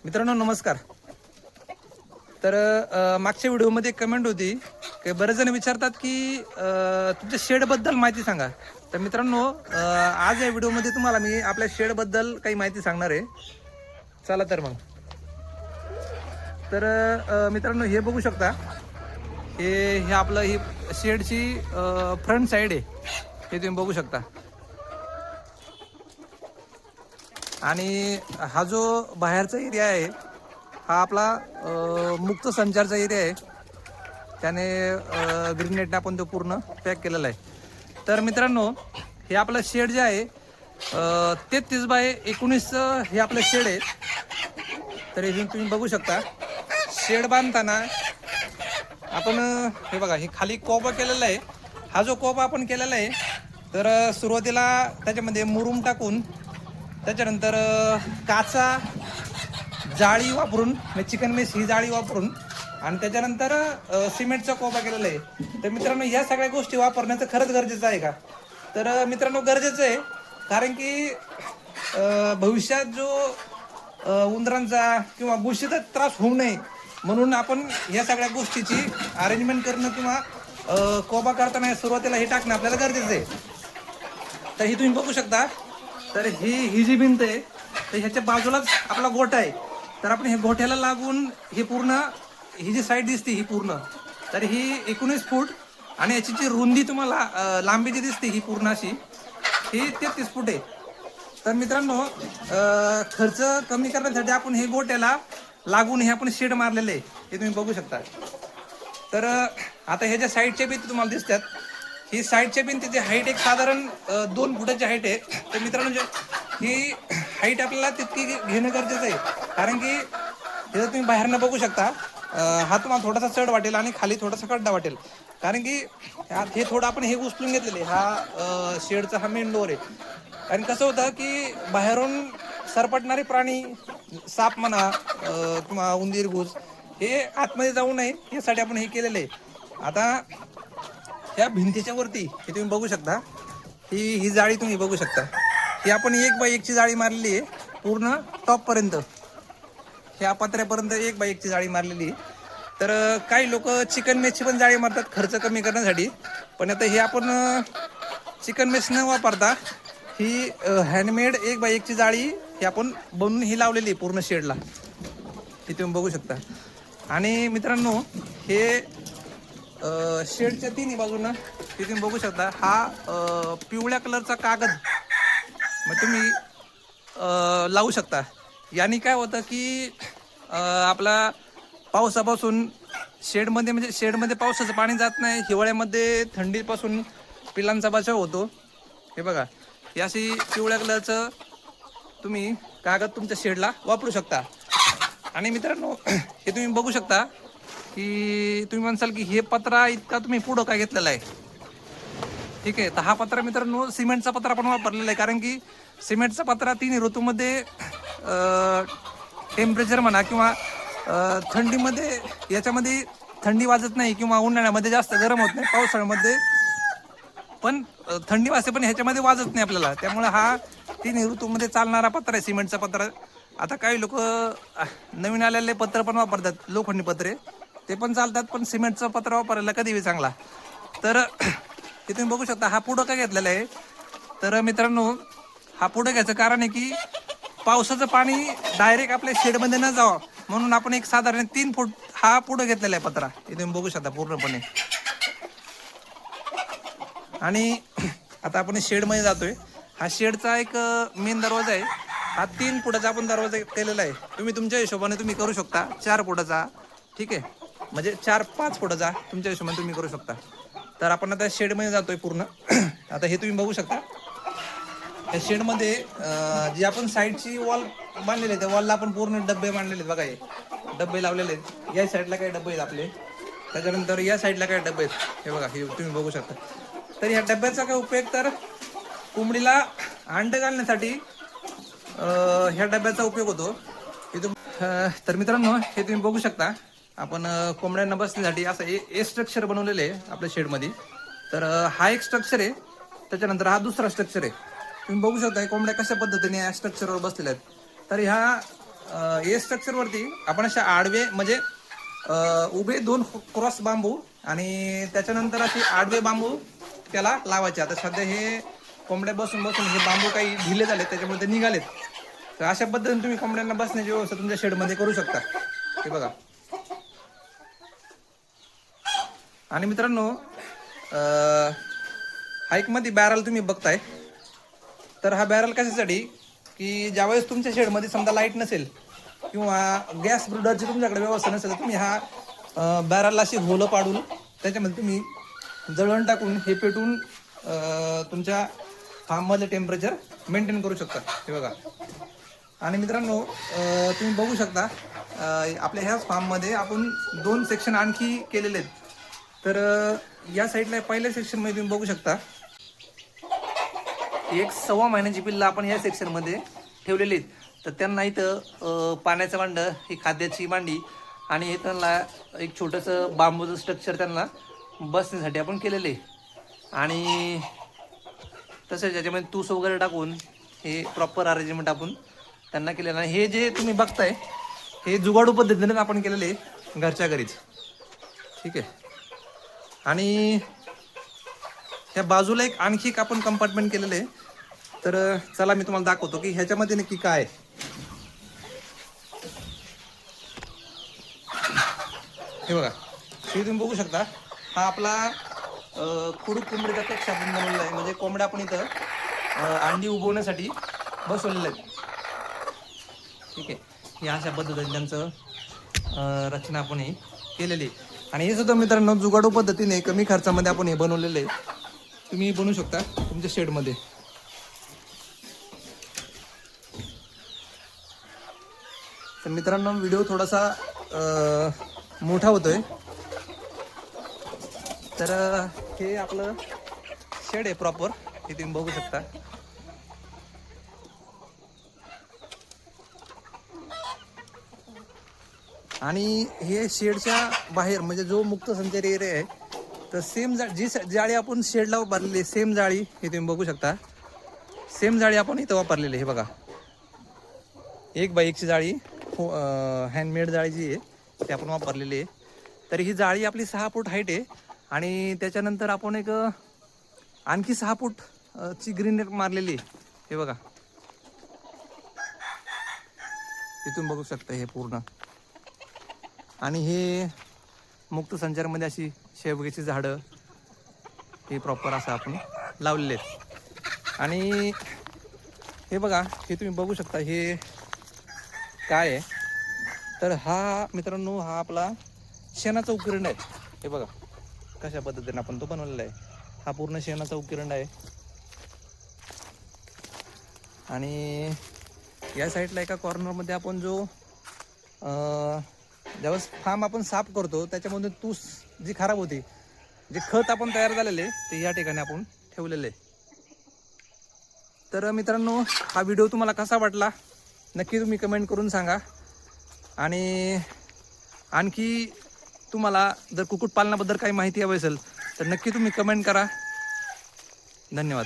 मित्रांनो नमस्कार. तर मागच्या व्हिडिओमध्ये कमेंट होती की बरेच जण विचारतात की तुमच्या शेडबद्दल माहिती सांगा. तर मित्रांनो आज या व्हिडिओमध्ये तुम्हाला मी आपल्या शेडबद्दल काही माहिती सांगणार आहे. चला तर मग. तर मित्रांनो हे बघू शकता, हे आपलं ही शेडची फ्रंट साईड आहे, हे तुम्ही बघू शकता. आणि हा जो बाहेरचा एरिया आहे हा आपला मुक्त संचारचा एरिया आहे. त्याने ग्रीन नेटने आपण तो पूर्ण पॅक केलेला आहे. तर मित्रांनो हे आपलं शेड जे आहे 33x19 हे आपलं शेड आहे. तर हे तुम्ही बघू शकता. शेड बांधताना आपण हे बघा, हे खाली कोबा केलेला आहे. हा जो कोबा आपण केलेला आहे तर सुरुवातीला त्याच्यामध्ये मुरुम टाकून त्याच्यानंतर काचा जाळी वापरून, चिकन मेस ही जाळी वापरून, आणि त्याच्यानंतर सिमेंटचा कोबा केलेला आहे. तर मित्रांनो या सगळ्या गोष्टी वापरण्याचं खरंच गरजेचं आहे का? तर मित्रांनो गरजेचं आहे, कारण की भविष्यात जो उंदरांचा किंवा बुरशीचा त्रास होऊ नये म्हणून आपण या सगळ्या गोष्टीची अरेंजमेंट करणं किंवा कोबा करताना सुरुवातीला हे टाकणं आपल्याला गरजेचं आहे. तर ही तुम्ही बघू शकता. तर ही जी भिंत आहे तर ह्याच्या बाजूलाच आपला गोठा आहे. तर आपण हे गोठ्याला लागून हे पूर्ण ही जी साईड दिसते ही पूर्ण, तर ही 19 फूट आणि याची जी रुंदी तुम्हाला लांबी जी दिसते ही पूर्ण अशी ही 33 फूट आहे. तर मित्रांनो खर्च कमी करण्यासाठी आपण हे गोट्याला लागून हे आपण शेड मारलेले आहे, हे तुम्ही बघू शकता. तर आता ह्याच्या साईडच्या भिंती तुम्हाला दिसतात. ही साईडच्या भिंतीची हाईट एक साधारण 2 फुटाची हाईट आहे. तर मित्रांनो ही हाईट आपल्याला तितकी घेणं गरजेचं आहे, कारण की हे तुम्ही बाहेरनं बघू शकता. हा तुम्हाला थोडासा चढ वाटेल आणि खाली थोडासा खड्डा वाटेल, कारण की हे थोडं आपण हे उचलून घेतलेले. हा शेडचा हा मेन डोर आहे. आणि कसं होतं की बाहेरून सरपटणारे प्राणी, साप म्हणा किंवा उंदीर घुस, हे आतमध्ये जाऊ नये यासाठी आपण हे केलेलं आहे. आता ह्या भिंतीच्या वरती हे तुम्ही बघू शकता, ही जाळी तुम्ही बघू शकता. ही आपण 1x1 ची जाळी मारलेली आहे पूर्ण टॉप पर्यंत. ह्या पत्र्यापर्यंत 1x1 ची जाळी मारलेली आहे. तर काही लोक चिकन मेसची पण जाळी मारतात खर्च कमी करण्यासाठी. पण आता हे आपण चिकन मेस न वापरता ही हँडमेड 1x1 ची जाळी ही आपण बनवून ही लावलेली आहे पूर्ण शेडला, हे तुम्ही बघू शकता. आणि मित्रांनो हे शेडच्या तिन्ही बाजूंना हे तुम्ही बघू शकता. हा पिवळ्या कलरचा कागद मग तुम्ही लावू शकता. याने काय होतं की आपला पावसापासून शेडमध्ये, म्हणजे शेडमध्ये पावसाचं पाणी जात नाही. हिवाळ्यामध्ये थंडीपासून पिलांचा बचाव होतो. हे बघा, ही अशी पिवळ्या कलरचं तुम्ही कागद तुमच्या शेडला वापरू शकता. आणि मित्रांनो हे तुम्ही बघू शकता की तुम्ही म्हणसाल की हे पत्रा इतका तुम्ही पुढं काय घेतलेला आहे. ठीक आहे, तर हा पत्रा मित्रांनो सिमेंटचा पत्रा पण वापरलेला आहे, कारण की सिमेंटचा पत्रा 3 ऋतूमध्ये टेम्परेचर म्हणा किंवा थंडीमध्ये याच्यामध्ये थंडी वाजत नाही, किंवा उन्हाळ्यामध्ये जास्त गरम होत नाही, पावसाळ्यामध्ये पण थंडी वाजते पण ह्याच्यामध्ये वाजत नाही आपल्याला. त्यामुळे हा 3 ऋतूमध्ये चालणारा पत्रा आहे सिमेंटचा पत्रा. आता काही लोक नवीन आलेले पत्र पण वापरतात, लोखंडी पत्रे, ते पण चालतात, पण सिमेंटचा पत्रा वापरायला कधीही चांगला. तर हे तुम्ही बघू शकता. हा पुढं का घेतलेला आहे, तर मित्रांनो हा पुढं घ्यायचं कारण आहे की पावसाचं पाणी डायरेक्ट आपल्या शेडमध्ये न जावं म्हणून आपण एक साधारण 3 फूट हा पुढं घेतलेला आहे पत्रा, हे तुम्ही बघू शकता पूर्णपणे. आणि आता आपण शेडमध्ये जातोय. हा शेडचा एक मेन दरवाजा आहे. हा 3 फुटाचा आपण दरवाजा केलेला आहे. तुम्ही तुमच्या हिशोबाने तुम्ही करू शकता 4 फुटाचा, ठीक आहे, म्हणजे 4-5 फुटाचा तुमच्या हिशोबाने तुम्ही करू शकता. तर आपण आता शेडमध्ये जातोय पूर्ण. आता हे तुम्ही बघू शकता. या शेडमध्ये जी आपण साईडची वॉल बांधलेली आहे त्या वॉलला आपण पूर्ण डब्बे बांधलेले आहेत. बघा, हे डब्बे लावलेले आहेत. या साईडला काही डब्बे आहेत आपले, त्याच्यानंतर या साईडला काही डब्बे आहेत. हे बघा, हे तुम्ही बघू शकता. तर ह्या डब्याचा काय उपयोग, तर कोंबडीला अंड घालण्यासाठी ह्या डब्याचा उपयोग होतो. तर मित्रांनो हे तुम्ही बघू शकता. आपण कोंबड्यांना बसण्यासाठी असं ए स्ट्रक्चर बनवलेलं आहे आपल्या शेडमध्ये. तर हा एक स्ट्रक्चर आहे, त्याच्यानंतर हा दुसरा स्ट्रक्चर आहे. तुम्ही बघू शकता कोंबड्या कशा पद्धतीने या स्ट्रक्चरवर बसलेल्या आहेत. तर ह्या ए स्ट्रक्चरवरती आपण अशा आडवे म्हणजे उभे 2 क्रॉस बांबू आणि त्याच्यानंतर अशी आडवे बांबू त्याला लावायचे. आता सध्या हे कोंबड्या बसून बसून हे बांबू काही ढिले झाले त्याच्यामुळे ते निघालेत. तर अशा पद्धतीने तुम्ही कोंबड्यांना बसण्याची व्यवस्था तुमच्या शेडमध्ये करू शकता. हे बघा. आणि मित्रांनो हाईकमध्ये बॅरल तुम्ही बघताय, तर हा बॅरल कशासाठी की ज्यावेळेस तुमच्या शेडमध्ये समजा लाईट नसेल किंवा गॅस ब्रुडरची तुमच्याकडे व्यवस्था नसेल तर तुम्ही हा बॅरलला अशी होलं पाडून त्याच्यामध्ये तुम्ही जळण टाकून हे पेटून तुमच्या फार्ममधलं टेम्परेचर मेंटेन करू शकता. हे बघा. आणि मित्रांनो तुम्ही बघू शकता आपल्या ह्याच फार्ममध्ये आपण 2 सेक्शन आणखी केलेले आहेत. तर या साईडला पहिल्या सेक्शनमध्ये तुम्ही बघू शकता 1.25 महिन्याची पिल्लं आपण या सेक्शनमध्ये ठेवलेली आहेत. तर त्यांना इथं पाण्याचं भांडं, ही खाद्याची मांडी आणि हे त्यांना एक छोटंसं बांबूचं स्ट्रक्चर त्यांना बसण्यासाठी आपण केलेलं आहे. आणि तसंच याच्यामध्ये तूस वगैरे टाकून हे प्रॉपर अरेंजमेंट आपण त्यांना केलेलं आहे. हे जे तुम्ही बघताय हे जुगाडू पद्धतीने आपण केलेलं आहे घरच्या घरीच. ठीक आहे. आणि ह्या बाजूला आणखी एक आपण कंपार्टमेंट केलेलं आहे. तर चला मी तुम्हाला दाखवतो की ह्याच्यामध्ये नक्की काय आहे. हे बघा. हे तुम्ही बघू शकता हा आपला खुडूक कोंबडीचा कक्ष आपण बनवलेला आहे. म्हणजे कोंबड्या आपण इथं अंडी उगवण्यासाठी बसवलेलं आहे. ठीक आहे. हे अशा पद्धतीने त्यांचं रचना आपण हे केलेली आहे. आणि हे सुद्धा मित्रांनो जुगाडू पद्धतीने कमी खर्चामध्ये आपण हे बनवलेलं आहे. तुम्ही बनवू शकता तुमच्या शेडमध्ये. तर मित्रांनो व्हिडिओ थोडासा मोठा होतोय. तर हे आपलं शेड आहे प्रॉपर. हे तुम्ही बघू शकता. आणि हे शेडच्या बाहेर म्हणजे जो मुक्त संचारी एरिया आहे तर सेम जी जाळी आपण शेडला वापरलेली सेम जाळी हे तुम्ही बघू शकता. सेम जाळी आपण इथं वापरलेली हे बघा. 1x1 जाळी हँडमेड जाळी जी आहे ती आपण वापरलेली आहे. तर ही जाळी आपली 6 फूट हाईट आहे. आणि त्याच्यानंतर आपण एक आणखी 6 फूट ची ग्रीन नेट मारलेली आहे. हे बघा. इथून बघू शकता हे पूर्ण. आणि हे मुक्त संचारमध्ये अशी शेवग्याची झाडं हे प्रॉपर असं आपण लावलेले आहेत. आणि हे बघा हे तुम्ही बघू शकता हे काय आहे. तर हा मित्रांनो हा आपला शेणाचा उकिरंड आहे. हे बघा कशा पद्धतीने आपण तो बनवलेला आहे. हा पूर्ण शेणाचा उकिरंड आहे. आणि या साईडला एका कॉर्नरमध्ये आपण जो ज्यावेळेस फार्म आपण साफ करतो त्याच्यामधून तूस जी खराब होती जे खत आपण तयार झालेले ते या ठिकाणी आपण ठेवलेले. तर मित्रांनो हा व्हिडिओ तुम्हाला कसा वाटला नक्की तुम्ही कमेंट करून सांगा. आणि आणखी तुम्हाला जर कुक्कुटपालनाबद्दल काही माहिती हवी असेल तर नक्की तुम्ही कमेंट करा. धन्यवाद.